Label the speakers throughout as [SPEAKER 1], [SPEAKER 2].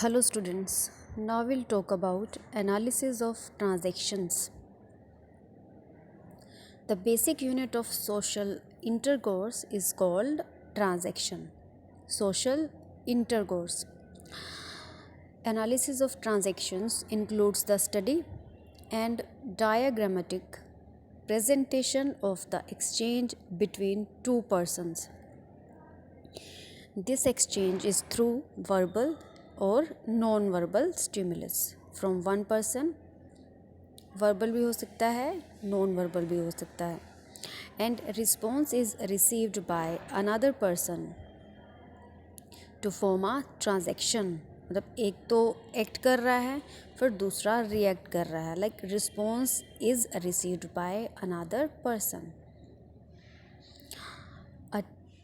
[SPEAKER 1] Hello students, now we'll talk about analysis of transactions. The basic unit of social intercourse is called transaction. Social intercourse. Analysis of transactions includes the study and diagrammatic presentation of the exchange between two persons. This exchange is through verbal or non-verbal stimulus from one person. Verbal भी हो सकता है, non verbal भी हो सकता है. And response is received by another person to form a transaction. मतलब एक तो एक्ट कर रहा है, फिर दूसरा रिएक्ट कर रहा है. Like response is received by another person.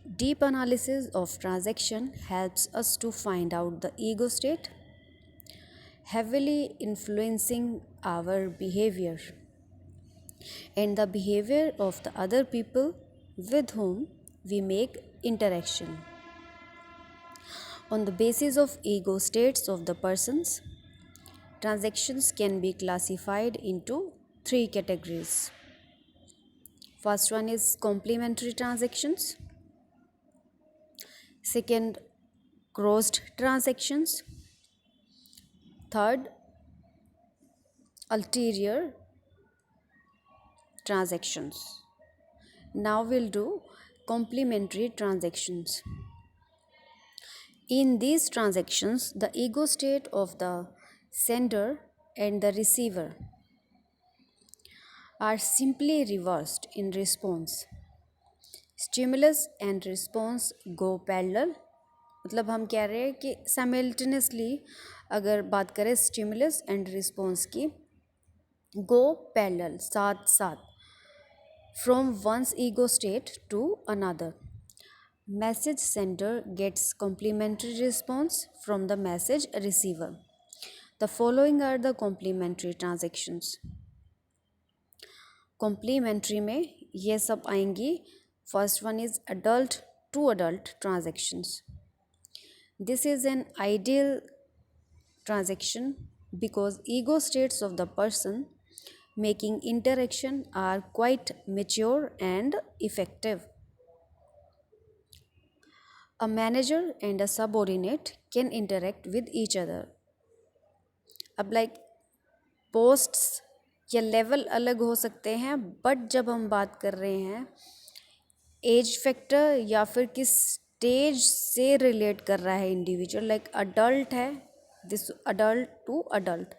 [SPEAKER 1] A deep analysis of transaction helps us to find out the ego state, heavily influencing our behavior and the behavior of the other people with whom we make interaction. On the basis of ego states of the persons, transactions can be classified into three categories. First one is complementary transactions. Second, crossed transactions. Third, ulterior transactions. Now we'll do complementary transactions. In these transactions, the ego state of the sender and the receiver are simply reversed in response. Stimulus and response go parallel. मतलब हम कह रहे हैं कि simultaneously अगर बात करें stimulus and response की, go parallel, साथ साथ, from one's ego state to another. Message sender gets complementary response from the message receiver. The following are the complementary transactions. Complementary में ये सब आएंगी. First one is adult to adult transactions. This is an ideal transaction because ego states of the person making interaction are quite mature and effective. A manager and a subordinate can interact with each other. अब like posts या level अलग हो सकते हैं, but जब हम बात कर रहे हैं एज फैक्टर या फिर किस स्टेज से रिलेट कर रहा है इंडिविजुअल, लाइक अडल्ट है, this adult to adult,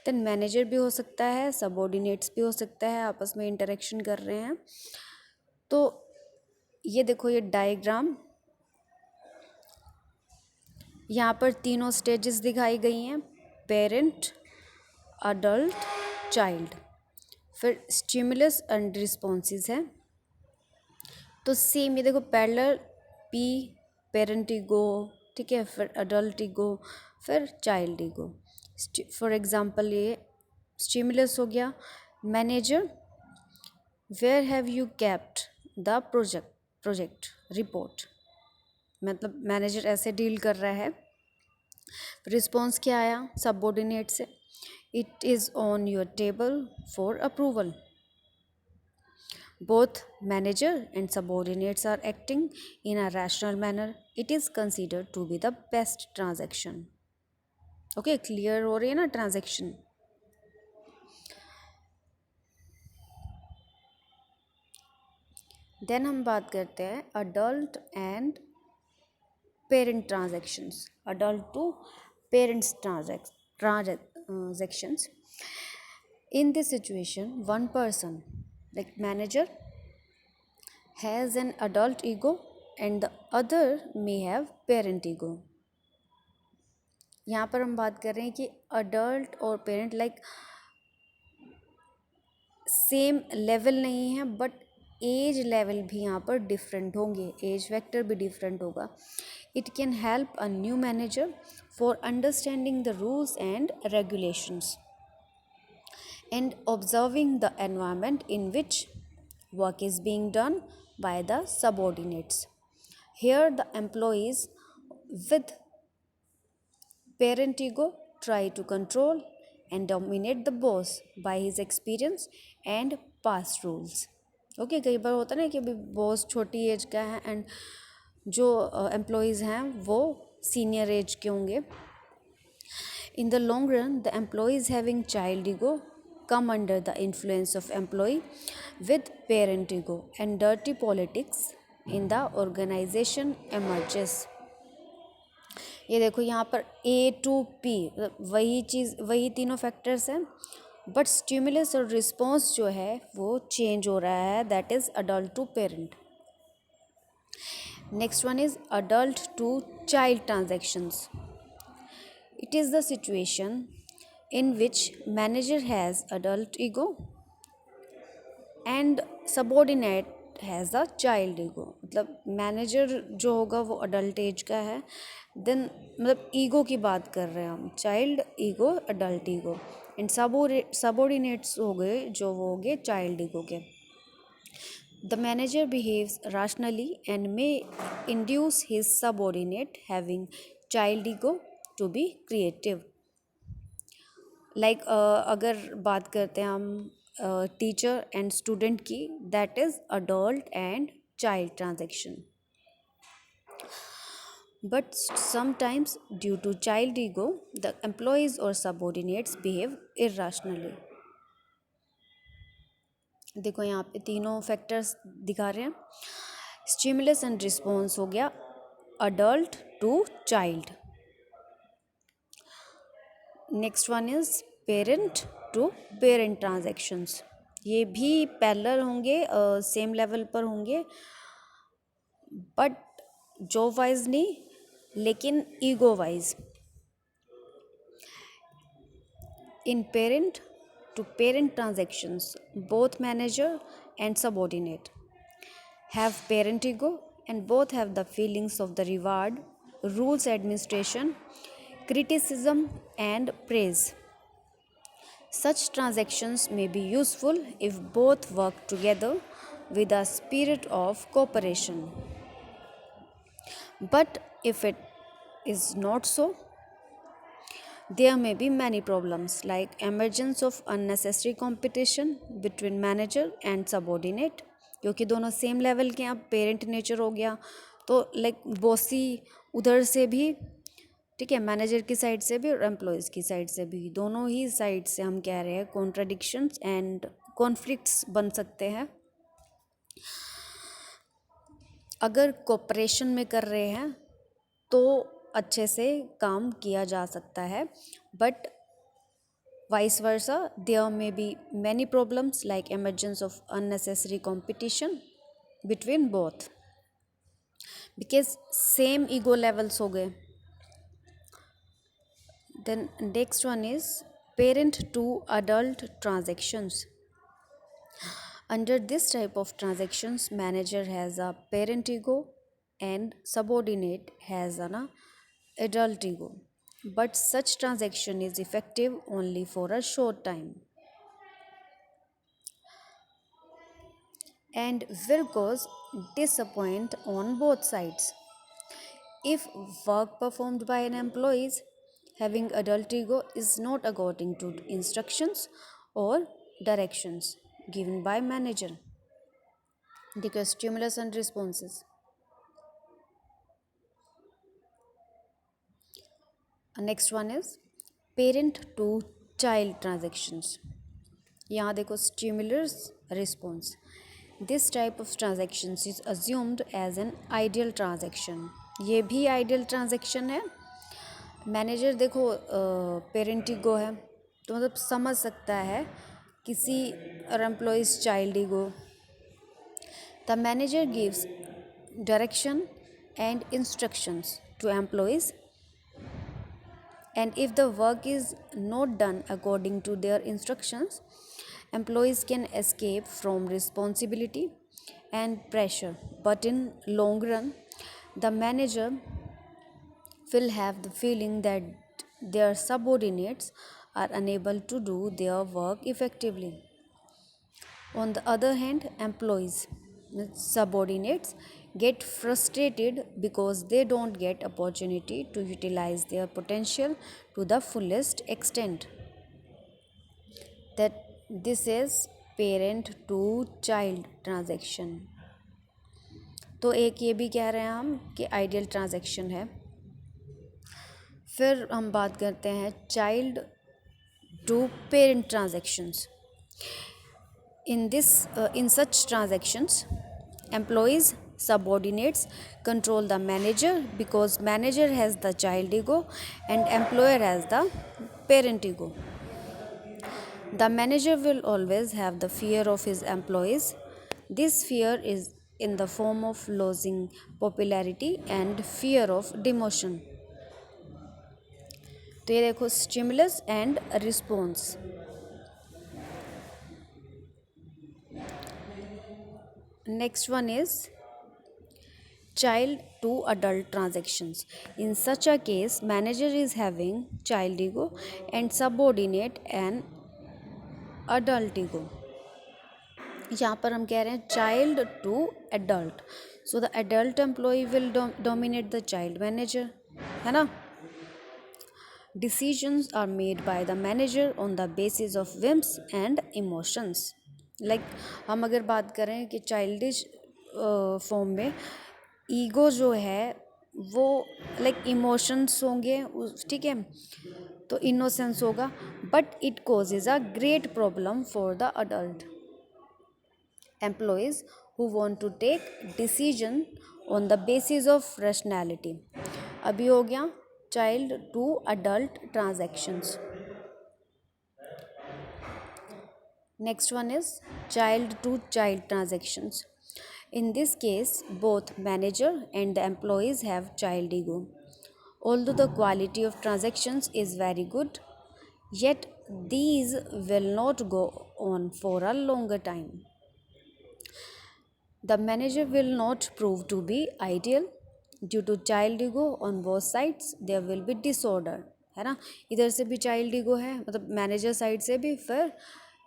[SPEAKER 1] then manager भी हो सकता है, सबऑर्डिनेट्स भी हो सकता है, आपस में इंटरेक्शन कर रहे हैं. तो ये देखो, ये डायग्राम, यहाँ पर तीनों स्टेजेस दिखाई गई हैं, पेरेंट, अडल्ट, चाइल्ड. फिर स्टिमुलस एंड रिस्पॉन्सेस है. तो सेम ये देखो, पैरेलल, पी, पेरेंट ईगो, ठीक है, फिर अडल्ट ईगो, फिर चाइल्ड ईगो. फॉर एग्जांपल ये स्टिमुलस हो गया, manager, where have you kept the project report. मतलब मैनेजर ऐसे डील कर रहा है. रिस्पॉन्स क्या आया सबऑर्डिनेट से, it is on your table for approval. Both manager and subordinates are acting in a rational manner. It is considered to be the best transaction. Okay, clear हो रही है ना transaction. Then हम बात करते हैं adult and parent transactions. Adult to parents transactions. In this situation, one person, like manager, has an adult ego and the other may have parent ego. यहाँ पर हम बात कर रहे हैं कि अडल्ट और पेरेंट लाइक सेम लेवल नहीं है, बट एज लेवल भी यहाँ पर डिफरेंट होंगे, एज फैक्टर भी डिफरेंट होगा. It can help a new manager for understanding the rules and regulations and observing the environment in which work is being done by the subordinates. Here the employees with Parent ego try to control and dominate the boss by his experience and past rules. Okay कई बार होता है ना कि अभी boss छोटी as का है and जो एम्प्लॉयज़ हैं वो सीनियर एज के होंगे. In the long run, the employees having child ego come under the influence of employee with parent ego, and dirty politics in the organization emerges. ये देखो यहाँ पर A to P वही चीज़ वही तीनों फैक्टर्स हैं बट स्टिमुलस और response जो है वो चेंज हो रहा है that is adult to parent. Next one is adult to child transactions. It is the situation in which manager has adult ego and subordinate has a child ego. मतलब manager जो होगा वो अडल्ट एज का है then मतलब ego की बात कर रहे हैं हम child ego adult ego and subordinates हो गए जो वो हो गए चाइल्ड ईगो के. The manager behaves rationally and may induce his subordinate having child ego to be creative. अगर बात करते हैं हम टीचर एंड स्टूडेंट की that is adult and child transaction. But sometimes due to child ego the employees or subordinates behave irrationally. देखो यहाँ पे तीनों फैक्टर्स दिखा रहे हैं. स्टिमुलस एंड रिस्पॉन्स हो गया adult to child. Next one is parent to parent transactions. ये भी पैरेलल होंगे सेम लेवल पर होंगे बट जॉब वाइज नहीं लेकिन ego wise. In parent to parent transactions, both manager and subordinate have parent ego and both have the feelings of the reward, rules administration, criticism, and praise. Such transactions may be useful if both work together with a spirit of cooperation. But if it is not so, there may be many problems like emergence of unnecessary competition between manager and subordinate क्योंकि दोनों same level के. अब parent nature हो गया तो like bossy उधर से भी ठीक है मैनेजर की साइड से भी और एम्प्लॉयज़ की साइड से भी दोनों ही साइड से हम कह रहे हैं कॉन्ट्राडिक्शंस एंड कॉन्फ्लिक्ट्स बन सकते हैं. अगर कोऑपरेशन में कर रहे हैं तो अच्छे से काम किया जा सकता है but vice versa there may be many problems like emergence of unnecessary competition between both because same ego levels हो गए. Then next one is parent to adult transactions. Under this type of transactions, manager has a parent ego and subordinate has an adult ego. But such transaction is effective only for a short time and will cause disappointment on both sides. If work performed by an employee having adult ego is not according to instructions or directions given by manager. Because stimulus and responses. Next one is parent to child transactions. यहाँ देखो stimulus response. This type of transactions is assumed as an ideal transaction. ये भी ideal transaction है. Manager देखो parent ego है तो मतलब समझ सकता है किसी और employees child ego. The manager gives direction and instructions to employees and if the work is not done according to their instructions, employees can escape from responsibility and pressure, but in long run the manager will have the feeling that their subordinates are unable to do their work effectively. On the other hand, employees subordinates get frustrated because they don't get opportunity to utilize their potential to the fullest extent. That this is parent to child transaction. तो एक ये भी कह रहे हैं हम कि ideal transaction है. फिर हम बात करते हैं child to parent transactions. In such transactions, employees subordinates control the manager because manager has the child ego and employer has the parent ego. The manager will always have the fear of his employees. This fear is in the form of losing popularity and fear of demotion. तो ये देखो stimulus and response. Next one is child to adult transactions. In such a case, manager is having child ego and subordinate an adult ego. यहाँ पर हम कह रहे हैं child to adult. So the adult employee will dominate the child manager, है ना. Decisions are made by the manager on the basis of whims and emotions. Like हम अगर बात करें कि चाइल्डिश फॉर्म में ईगो जो है वो लाइक इमोशंस होंगे, ठीक है, तो इनोसेंस होगा, but it causes a great problem for the adult employees who want to take decision on the basis of rationality. अभी हो गया child to adult transactions. Next one is child to child transactions. In this case, both manager and the employees have child ego. Although the quality of transactions is very good, yet these will not go on for a longer time. The manager will not prove to be ideal due to child ego on both sides. There will be disorder, है ना. इधर से भी child ego है, मतलब manager side से भी, फिर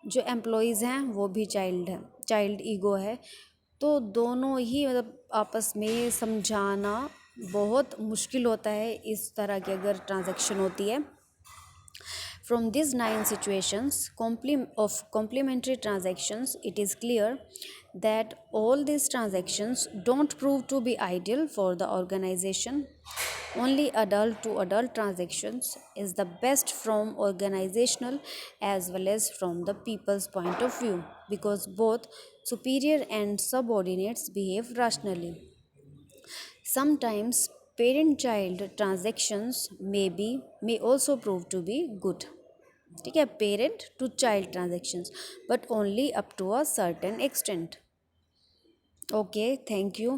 [SPEAKER 1] जो एम्प्लॉयज़ हैं वो भी चाइल्ड ईगो है. तो दोनों ही मतलब आपस में समझाना बहुत मुश्किल होता है इस तरह की अगर ट्रांजैक्शन होती है. From these 9 situations of complementary transactions, it is clear that all these transactions don't prove to be ideal for the organization. Only adult to adult transactions is the best from organizational as well as from the people's point of view, because both superior and subordinates behave rationally. Sometimes parent child transactions may also prove to be good. ठीक है, parent to child transactions, but only up to a certain extent. Okay, thank you.